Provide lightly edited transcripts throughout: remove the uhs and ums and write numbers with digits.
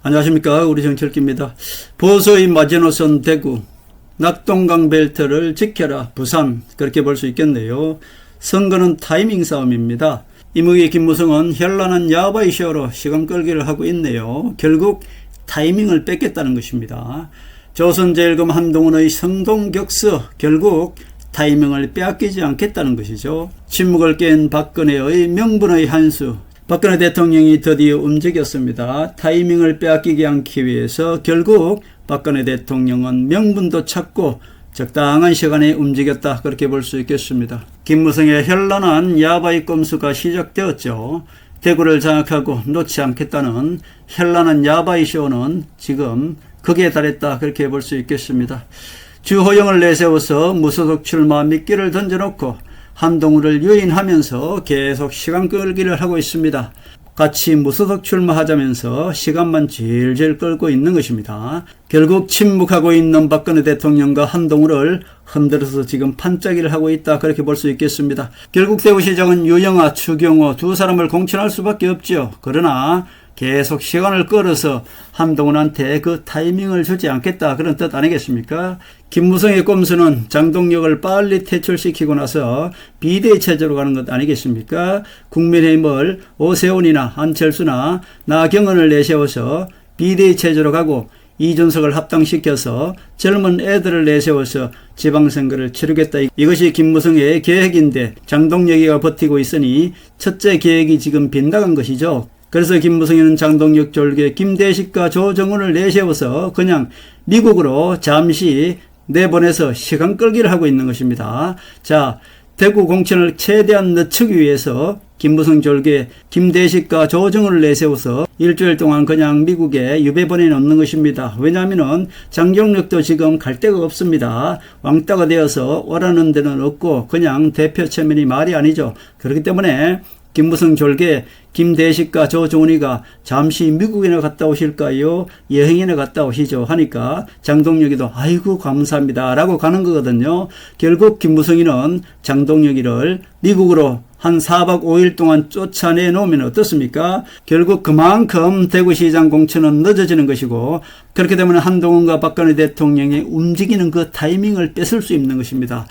안녕하십니까. 우리 정철기입니다. 보수의 마지노선 대구, 낙동강 벨트를 지켜라 부산, 그렇게 볼 수 있겠네요. 선거는 타이밍 싸움입니다. 이무기 김무성은 현란한 야바이쇼로 시간 끌기를 하고 있네요. 결국 타이밍을 뺏겠다는 것입니다. 조선제일금 한동훈의 성동격서, 결국 타이밍을 빼앗기지 않겠다는 것이죠. 침묵을 깬 박근혜의 명분의 한수, 박근혜 대통령이 드디어 움직였습니다. 타이밍을 빼앗기지 않기 위해서 결국 박근혜 대통령은 명분도 찾고 적당한 시간에 움직였다, 그렇게 볼 수 있겠습니다. 김무성의 현란한 야바이 꼼수가 시작되었죠. 대구를 장악하고 놓지 않겠다는 현란한 야바이 쇼는 지금 극에 달했다, 그렇게 볼 수 있겠습니다. 주호영을 내세워서 무소속 출마 미끼를 던져놓고 한동훈을 유인하면서 계속 시간 끌기를 하고 있습니다. 같이 무소속 출마하자면서 시간만 질질 끌고 있는 것입니다. 결국 침묵하고 있는 박근혜 대통령과 한동훈을 흔들어서 지금 판짜기를 하고 있다, 그렇게 볼 수 있겠습니다. 결국 대구시장은 유영아, 추경호 두 사람을 공천할 수밖에 없죠. 그러나 계속 시간을 끌어서 한동훈한테 그 타이밍을 주지 않겠다, 그런 뜻 아니겠습니까? 김무성의 꼼수는 장동혁을 빨리 퇴출시키고 나서 비대위 체제로 가는 것 아니겠습니까? 국민의힘을 오세훈이나 안철수나 나경원을 내세워서 비대위 체제로 가고 이준석을 합당시켜서 젊은 애들을 내세워서 지방선거를 치르겠다. 이것이 김무성의 계획인데 장동혁이가 버티고 있으니 첫째 계획이 지금 빗나간 것이죠. 그래서 김무성이는 장동혁 졸개 김대식과 조정훈을 내세워서 그냥 미국으로 잠시 내보내서 시간 끌기를 하고 있는 것입니다. 자, 대구 공천을 최대한 늦추기 위해서 김무성 졸개 김대식과 조정훈을 내세워서 일주일 동안 그냥 미국에 유배 보내놓는 것입니다. 왜냐하면 장동혁도 지금 갈 데가 없습니다. 왕따가 되어서 오라는 데는 없고 그냥 대표 체면이 말이 아니죠. 그렇기 때문에 김무성 졸개 김대식과 조정훈이가 잠시 미국이나 갔다 오실까요? 여행이나 갔다 오시죠 하니까 장동혁이도 아이고 감사합니다 라고 가는 거거든요. 결국 김무성이는 장동혁이를 미국으로 한 4박 5일 동안 쫓아내 놓으면 어떻습니까? 결국 그만큼 대구시장 공천은 늦어지는 것이고, 그렇게 되면 한동훈과 박근혜 대통령이 움직이는 그 타이밍을 뺏을 수 있는 것입니다.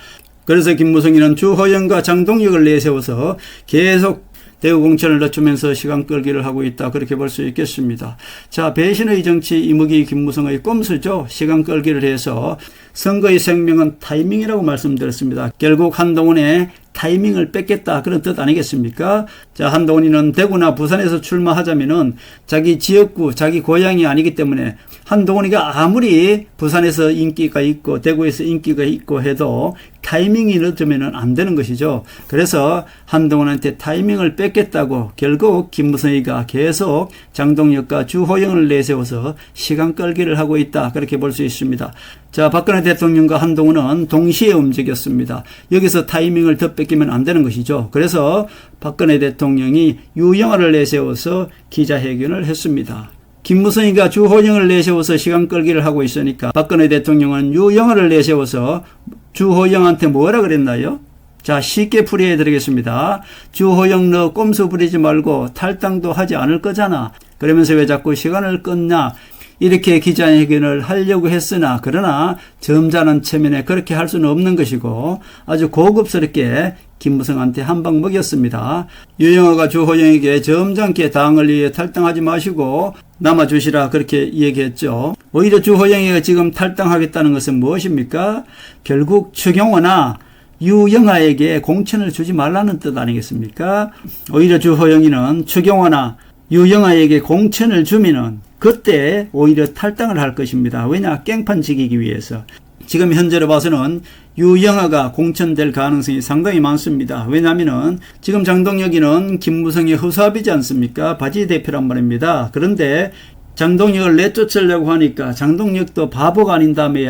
그래서 김무성이는 주호영과 장동혁을 내세워서 계속 대구 공천을 늦추면서 시간 끌기를 하고 있다, 그렇게 볼 수 있겠습니다. 자, 배신의 정치 이무기 김무성의 꼼수죠. 시간 끌기를 해서 선거의 생명은 타이밍이라고 말씀드렸습니다. 결국 한동훈의 타이밍을 뺏겠다, 그런 뜻 아니겠습니까? 자, 한동훈이는 대구나 부산에서 출마하자면은 자기 지역구, 자기 고향이 아니기 때문에 한동훈이가 아무리 부산에서 인기가 있고 대구에서 인기가 있고 해도 타이밍이 늦으면 안 되는 것이죠. 그래서 한동훈한테 타이밍을 뺏겠다고 결국 김무성이가 계속 장동혁과 주호영을 내세워서 시간 끌기를 하고 있다, 그렇게 볼 수 있습니다. 자, 박근혜 대통령과 한동훈은 동시에 움직였습니다. 여기서 타이밍을 더 뺏기면 안 되는 것이죠. 그래서 박근혜 대통령이 유영아를 내세워서 기자회견을 했습니다. 김무성이가 주호영을 내세워서 시간 끌기를 하고 있으니까 박근혜 대통령은 유영아를 내세워서 주호영한테 뭐라 그랬나요? 자, 쉽게 풀이해 드리겠습니다. 주호영 너 꼼수 부리지 말고 탈당도 하지 않을 거잖아. 그러면서 왜 자꾸 시간을 끊냐? 이렇게 기자회견을 하려고 했으나 그러나 점잖은 체면에 그렇게 할 수는 없는 것이고 아주 고급스럽게 김무성한테 한 방 먹였습니다. 유영아가 주호영에게 점잖게 당을 위해 탈당하지 마시고 남아주시라, 그렇게 얘기했죠. 오히려 주호영이가 지금 탈당하겠다는 것은 무엇입니까? 결국 추경호나 유영아에게 공천을 주지 말라는 뜻 아니겠습니까? 오히려 주호영이는 추경호나 유영아에게 공천을 주면은 그때 오히려 탈당을 할 것입니다. 왜냐? 깽판 지기기 위해서. 지금 현재로 봐서는 유영아가 공천될 가능성이 상당히 많습니다. 왜냐하면 지금 장동혁이는 김무성의 후사비지 않습니까? 바지 대표란 말입니다. 그런데 장동혁을 내쫓으려고 하니까 장동혁도 바보가 아닌 다음에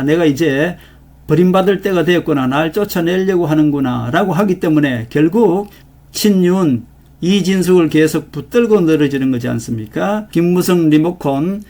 내가 이제 버림받을 때가 되었구나, 날 쫓아내려고 하는구나 라고 하기 때문에 결국 친윤 이진숙을 계속 붙들고 늘어지는 거지 않습니까? 김무성 리모컨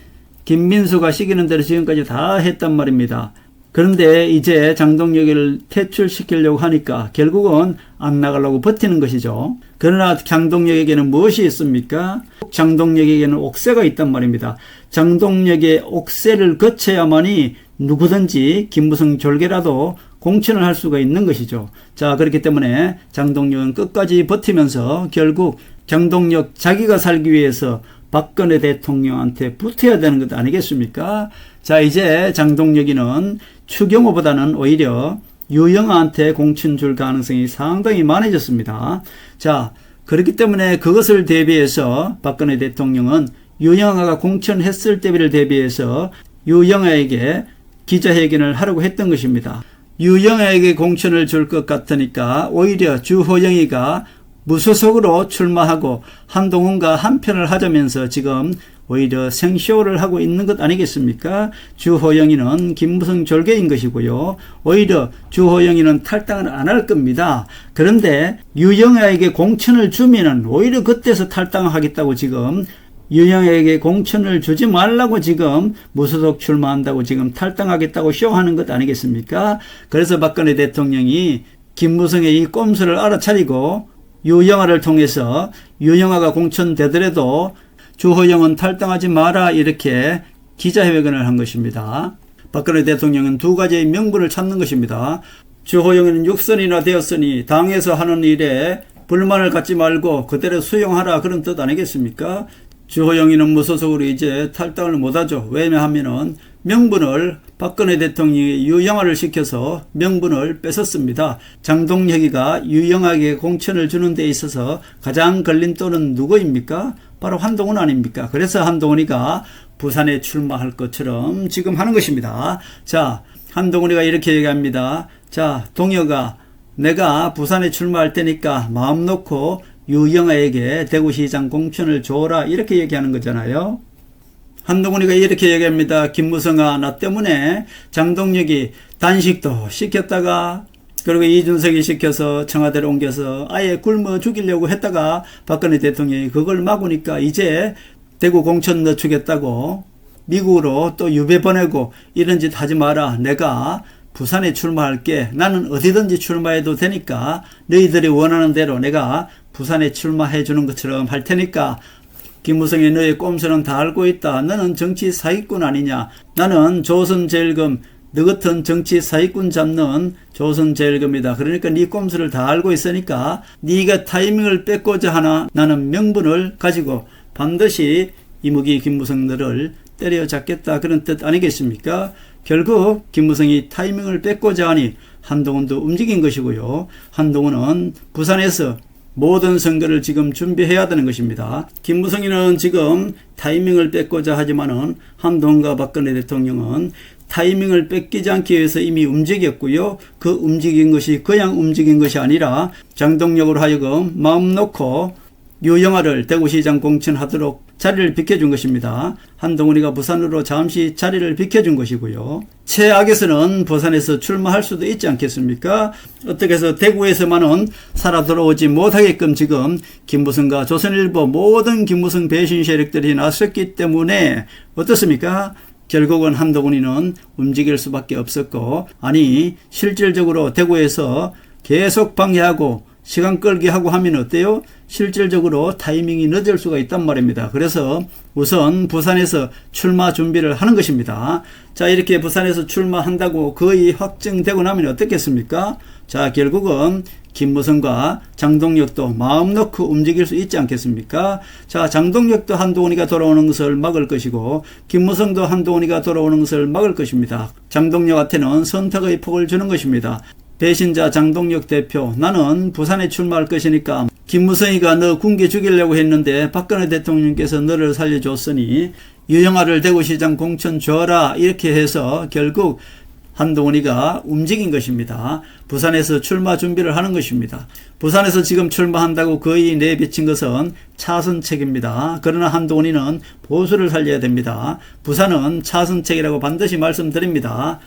김민수가 시키는 대로 지금까지 다 했단 말입니다. 그런데 이제 장동혁을 퇴출시키려고 하니까 결국은 안 나가려고 버티는 것이죠. 그러나 장동혁에게는 무엇이 있습니까? 장동혁에게는 옥세가 있단 말입니다. 장동혁의 옥세를 거쳐야만이 누구든지 김무성 졸개라도 공천을 할 수가 있는 것이죠. 자, 그렇기 때문에 장동혁은 끝까지 버티면서 결국 장동혁 자기가 살기 위해서 박근혜 대통령한테 붙어야 되는 것 아니겠습니까? 자, 이제 장동혁이는 추경호보다는 오히려 유영아한테 공천 줄 가능성이 상당히 많아졌습니다. 자, 그렇기 때문에 그것을 대비해서 박근혜 대통령은 유영아가 공천했을 때를 대비해서 유영아에게 기자회견을 하려고 했던 것입니다. 유영아에게 공천을 줄 것 같으니까 오히려 주호영이가 무소속으로 출마하고 한동훈과 한편을 하자면서 지금 오히려 생쇼를 하고 있는 것 아니겠습니까? 주호영이는 김무성 졸개인 것이고요. 오히려 주호영이는 탈당을 안 할 겁니다. 그런데 유영아에게 공천을 주면은 오히려 그때서 탈당을 하겠다고 지금 유영아에게 공천을 주지 말라고 지금 무소속 출마한다고 지금 탈당하겠다고 쇼하는 것 아니겠습니까? 그래서 박근혜 대통령이 김무성의 이 꼼수를 알아차리고 유영아를 통해서 유영아가 공천되더라도 주호영은 탈당하지 마라 이렇게 기자회견을 한 것입니다. 박근혜 대통령은 두 가지의 명분을 찾는 것입니다. 주호영은 6선이나 되었으니 당에서 하는 일에 불만을 갖지 말고 그대로 수용하라 그런 뜻 아니겠습니까? 주호영이는 무소속으로 이제 탈당을 못하죠. 왜냐하면은 명분을 박근혜 대통령이 유영아를 시켜서 명분을 뺏었습니다. 장동혁이가 유영아에게 공천을 주는 데 있어서 가장 걸림돌은 누구입니까? 바로 한동훈 아닙니까? 그래서 한동훈이가 부산에 출마할 것처럼 지금 하는 것입니다. 자, 한동훈이가 이렇게 얘기합니다. 자, 동혁아, 내가 부산에 출마할 테니까 마음 놓고 유영아에게 대구시장 공천을 줘라 이렇게 얘기하는 거잖아요. 한동훈이가 이렇게 얘기합니다. 김무성아, 나 때문에 장동혁이 단식도 시켰다가 그리고 이준석이 시켜서 청와대로 옮겨서 아예 굶어 죽이려고 했다가 박근혜 대통령이 그걸 막으니까 이제 대구 공천 넣어주겠다고 미국으로 또 유배 보내고 이런 짓 하지 마라. 내가 부산에 출마할게. 나는 어디든지 출마해도 되니까 너희들이 원하는 대로 내가 부산에 출마해 주는 것처럼 할 테니까 김무성이 너의 꼼수는 다 알고 있다. 너는 정치 사기꾼 아니냐. 나는 조선제일금 너 같은 정치 사기꾼 잡는 조선제일금이다. 그러니까 네 꼼수를 다 알고 있으니까 네가 타이밍을 뺏고자 하나 나는 명분을 가지고 반드시 이무기 김무성 너를 때려잡겠다. 그런 뜻 아니겠습니까? 결국 김무성이 타이밍을 뺏고자 하니 한동훈도 움직인 것이고요. 한동훈은 부산에서 모든 선거를 지금 준비해야 되는 것입니다. 김무성이는 지금 타이밍을 뺏고자 하지만은 한동훈과 박근혜 대통령은 타이밍을 뺏기지 않기 위해서 이미 움직였고요. 그 움직인 것이 그냥 움직인 것이 아니라 장동혁으로 하여금 마음 놓고 유영아를 대구시장 공천하도록 자리를 비켜준 것입니다. 한동훈이가 부산으로 잠시 자리를 비켜준 것이고요. 최악에서는 부산에서 출마할 수도 있지 않겠습니까? 어떻게 해서 대구에서만은 살아 돌아오지 못하게끔 지금 김무성과 조선일보 모든 김무성 배신 세력들이 나섰기 때문에 어떻습니까? 결국은 한동훈이는 움직일 수밖에 없었고, 아니 실질적으로 대구에서 계속 방해하고 시간 끌기 하고 하면 어때요? 실질적으로 타이밍이 늦을 수가 있단 말입니다. 그래서 우선 부산에서 출마 준비를 하는 것입니다. 자, 이렇게 부산에서 출마한다고 거의 확정되고 나면 어떻겠습니까? 자, 결국은 김무성과 장동혁도 마음 놓고 움직일 수 있지 않겠습니까? 자, 장동혁도 한동훈이가 돌아오는 것을 막을 것이고 김무성도 한동훈이가 돌아오는 것을 막을 것입니다. 장동혁한테는 선택의 폭을 주는 것입니다. 배신자 장동혁 대표, 나는 부산에 출마할 것이니까 김무성이가 너 군기 죽이려고 했는데 박근혜 대통령께서 너를 살려줬으니 유영아를 대구시장 공천 줘라 이렇게 해서 결국 한동훈이가 움직인 것입니다. 부산에서 출마 준비를 하는 것입니다. 부산에서 지금 출마한다고 거의 내비친 것은 차선책입니다. 그러나 한동훈이는 보수를 살려야 됩니다. 부산은 차선책이라고 반드시 말씀드립니다.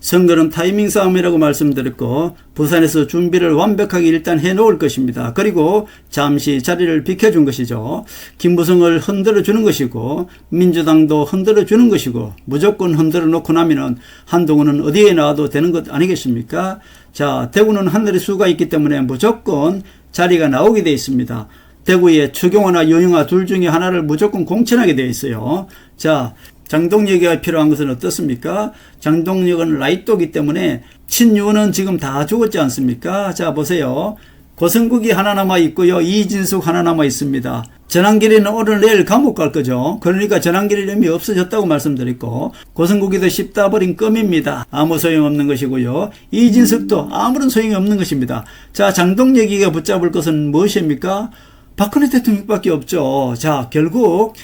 선거는 타이밍 싸움이라고 말씀드렸고 부산에서 준비를 완벽하게 일단 해놓을 것입니다. 그리고 잠시 자리를 비켜준 것이죠. 김무성을 흔들어 주는 것이고 민주당도 흔들어 주는 것이고 무조건 흔들어 놓고 나면은 한동훈은 어디에 나와도 되는 것 아니겠습니까? 자, 대구는 하늘의 수가 있기 때문에 무조건 자리가 나오게 돼 있습니다. 대구에 추경호나 유영하 둘 중에 하나를 무조건 공천하게 되어 있어요. 자, 장동혁이 필요한 것은 어떻습니까? 장동혁은 라이또기 때문에 친유는 지금 다 죽었지 않습니까? 자, 보세요. 고성국이 하나 남아 있고요. 이진숙 하나 남아 있습니다. 전한길이는 오늘 내일 감옥 갈 거죠. 그러니까 전한길이 이미 없어졌다고 말씀드렸고, 고성국이도 씹다 버린 껌입니다. 아무 소용없는 것이고요. 이진숙도 아무런 소용이 없는 것입니다. 자, 장동혁이가 붙잡을 것은 무엇입니까? 박근혜 대통령밖에 없죠. 자, 결국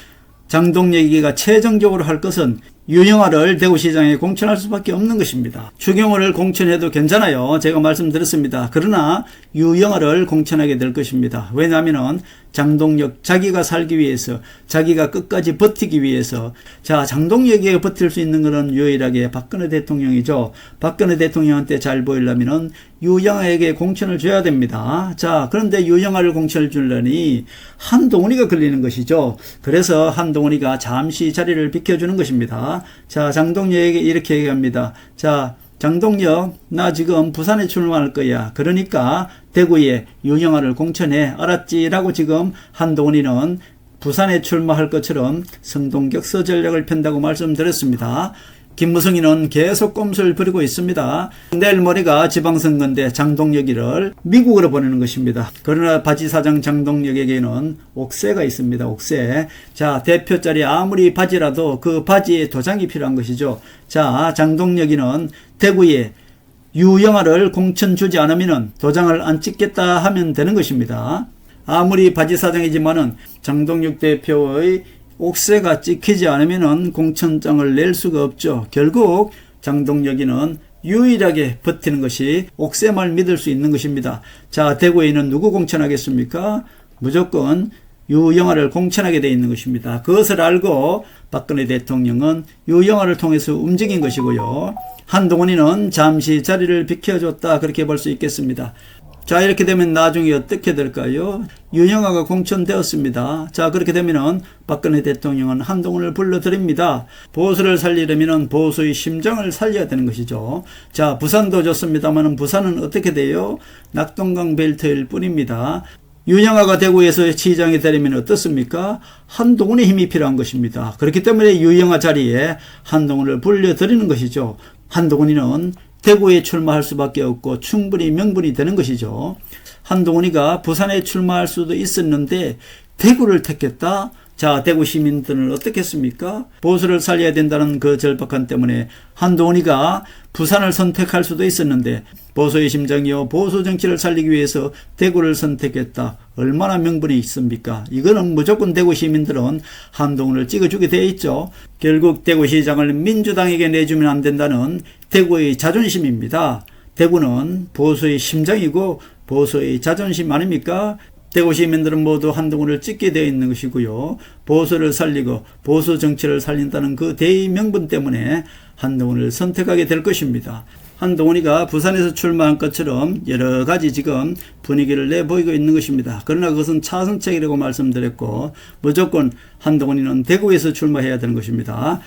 장동혁이가 최종적으로 할 것은 유영하를 대구시장에 공천할 수밖에 없는 것입니다. 추경호를 공천해도 괜찮아요. 제가 말씀드렸습니다. 그러나 유영하를 공천하게 될 것입니다. 왜냐하면 장동혁 자기가 살기 위해서, 자기가 끝까지 버티기 위해서, 자, 장동혁에게 버틸 수 있는 것은 유일하게 박근혜 대통령이죠. 박근혜 대통령한테 잘 보이려면 유영하에게 공천을 줘야 됩니다. 자, 그런데 유영하를 공천을 주려니 한동훈이가 걸리는 것이죠. 그래서 한동훈이가 잠시 자리를 비켜주는 것입니다. 자, 장동혁에게 이렇게 얘기합니다. 자, 장동혁, 나 지금 부산에 출마할 거야. 그러니까 대구에 유영하를 공천해. 알았지? 라고 지금 한동훈이는 부산에 출마할 것처럼 성동격서 전략을 편다고 말씀드렸습니다. 김무성이는 계속 꼼수를 부리고 있습니다. 내일 모레가 지방선거인데 장동혁이를 미국으로 보내는 것입니다. 그러나 바지사장 장동혁에게는 옥새가 있습니다. 옥새. 자, 대표 자리 아무리 바지라도 그 바지에 도장이 필요한 것이죠. 자, 장동혁이는 대구에 유영하를 공천 주지 않으면 도장을 안 찍겠다 하면 되는 것입니다. 아무리 바지사장이지만은 장동혁 대표의 옥새가 찍히지 않으면 공천장을 낼 수가 없죠. 결국 장동혁이는 유일하게 버티는 것이 옥새만 믿을 수 있는 것입니다. 자, 대구에 있는 누구 공천하겠습니까? 무조건 유영하를 공천하게 되어 있는 것입니다. 그것을 알고 박근혜 대통령은 유영하를 통해서 움직인 것이고요. 한동훈이는 잠시 자리를 비켜줬다, 그렇게 볼 수 있겠습니다. 자, 이렇게 되면 나중에 어떻게 될까요? 유영하가 공천되었습니다. 자, 그렇게 되면은 박근혜 대통령은 한동훈을 불러드립니다. 보수를 살리려면 보수의 심장을 살려야 되는 것이죠. 자, 부산도 좋습니다만 부산은 어떻게 돼요? 낙동강 벨트일 뿐입니다. 유영하가 대구에서 시장이 되려면 어떻습니까? 한동훈의 힘이 필요한 것입니다. 그렇기 때문에 유영하 자리에 한동훈을 불려드리는 것이죠. 한동훈이는 대구에 출마할 수밖에 없고 충분히 명분이 되는 것이죠. 한동훈이가 부산에 출마할 수도 있었는데 대구를 택했다? 자, 대구 시민들은 어떻겠습니까? 보수를 살려야 된다는 그 절박함 때문에 한동훈이가 부산을 선택할 수도 있었는데 보수의 심정이요, 보수 정치를 살리기 위해서 대구를 선택했다. 얼마나 명분이 있습니까? 이거는 무조건 대구 시민들은 한동훈을 찍어주게 되어 있죠. 결국 대구시장을 민주당에게 내주면 안 된다는 대구의 자존심입니다. 대구는 보수의 심장이고 보수의 자존심 아닙니까? 대구 시민들은 모두 한동훈을 찍게 되어 있는 것이고요. 보수를 살리고 보수 정치를 살린다는 그 대의 명분 때문에 한동훈을 선택하게 될 것입니다. 한동훈이가 부산에서 출마한 것처럼 여러 가지 지금 분위기를 내보이고 있는 것입니다. 그러나 그것은 차선책이라고 말씀드렸고 무조건 한동훈이는 대구에서 출마해야 되는 것입니다.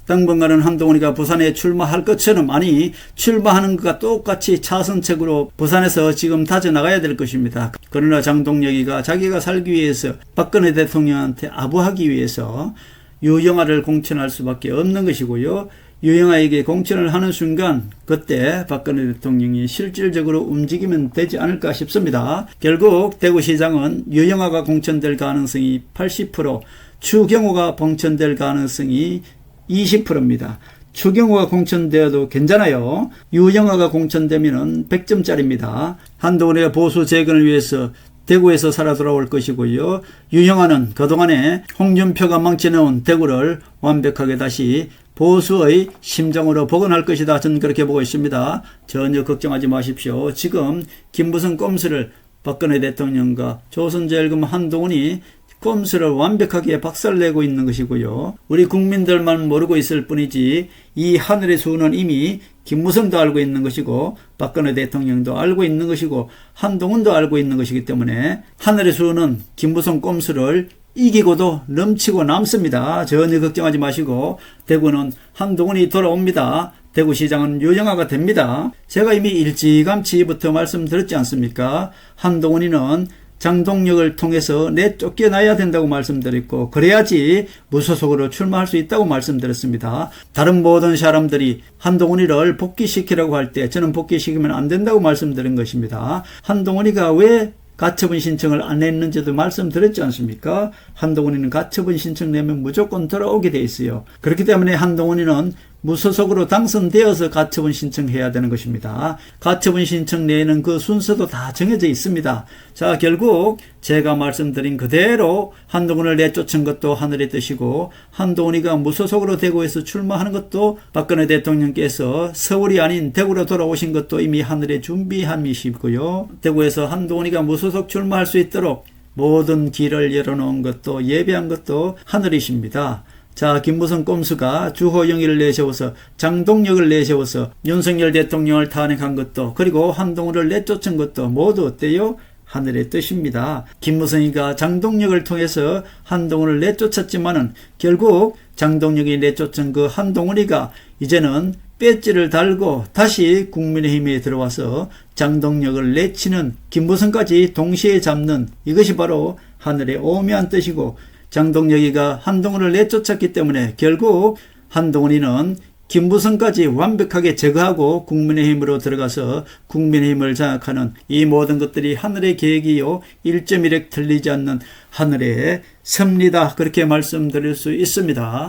당분간은 한동훈이가 부산에 출마할 것처럼, 아니 출마하는 것과 똑같이 차선책으로 부산에서 지금 다져나가야 될 것입니다. 그러나 장동혁이가 자기가 살기 위해서 박근혜 대통령한테 아부하기 위해서 유영하를 공천할 수밖에 없는 것이고요. 유영하에게 공천을 하는 순간 그때 박근혜 대통령이 실질적으로 움직이면 되지 않을까 싶습니다. 결국 대구시장은 유영하가 공천될 가능성이 80%, 추경호가 공천될 가능성이 20%입니다. 추경호가 공천되어도 괜찮아요. 유영하가 공천되면 100점짜리입니다. 한동훈의 보수 재건을 위해서 대구에서 살아 돌아올 것이고요. 유영하는 그동안에 홍준표가 망쳐놓은 대구를 완벽하게 다시 보수의 심정으로 복원할 것이다. 저는 그렇게 보고 있습니다. 전혀 걱정하지 마십시오. 지금 김무성 꼼수를 박근혜 대통령과 조선제일금 한동훈이 꼼수를 완벽하게 박살내고 있는 것이고요. 우리 국민들만 모르고 있을 뿐이지 이 하늘의 수는 이미 김무성도 알고 있는 것이고 박근혜 대통령도 알고 있는 것이고 한동훈도 알고 있는 것이기 때문에 하늘의 수는 김무성 꼼수를 이기고도 넘치고 남습니다. 전혀 걱정하지 마시고 대구는 한동훈이 돌아옵니다. 대구시장은 유영하가 됩니다. 제가 이미 일찌감치부터 말씀드렸지 않습니까? 한동훈이는 장동혁을 통해서 내쫓겨나야 된다고 말씀드렸고, 그래야지 무소속으로 출마할 수 있다고 말씀드렸습니다. 다른 모든 사람들이 한동훈이를 복귀시키라고 할 때 저는 복귀시키면 안 된다고 말씀드린 것입니다. 한동훈이가 왜 가처분 신청을 안 했는지도 말씀드렸지 않습니까? 한동훈이는 가처분 신청 내면 무조건 돌아오게 돼 있어요. 그렇기 때문에 한동훈이는 무소속으로 당선되어서 가처분 신청해야 되는 것입니다. 가처분 신청 내에는 그 순서도 다 정해져 있습니다. 자, 결국 제가 말씀드린 그대로 한동훈을 내쫓은 것도 하늘의 뜻이고, 한동훈이가 무소속으로 대구에서 출마하는 것도 박근혜 대통령께서 서울이 아닌 대구로 돌아오신 것도 이미 하늘의 준비함이시고요. 대구에서 한동훈이가 무소속 출마할 수 있도록 모든 길을 열어놓은 것도 예배한 것도 하늘이십니다. 자, 김무성 꼼수가 주호영이를 내세워서 장동혁을 내세워서 윤석열 대통령을 탄핵한 것도, 그리고 한동훈을 내쫓은 것도 모두 어때요? 하늘의 뜻입니다. 김무성이가 장동혁을 통해서 한동훈을 내쫓았지만은 결국 장동혁이 내쫓은 그 한동훈이가 이제는 배지를 달고 다시 국민의힘에 들어와서 장동혁을 내치는, 김무성까지 동시에 잡는, 이것이 바로 하늘의 오묘한 뜻이고, 장동혁이가 한동훈을 내쫓았기 때문에 결국 한동훈이는 김무성까지 완벽하게 제거하고 국민의힘으로 들어가서 국민의힘을 장악하는, 이 모든 것들이 하늘의 계획이요 1.1획 틀리지 않는 하늘의 섭리다, 그렇게 말씀드릴 수 있습니다.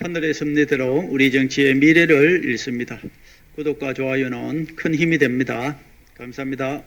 하늘의 섭리대로 우리 정치의 미래를 읽습니다. 구독과 좋아요는 큰 힘이 됩니다. 감사합니다.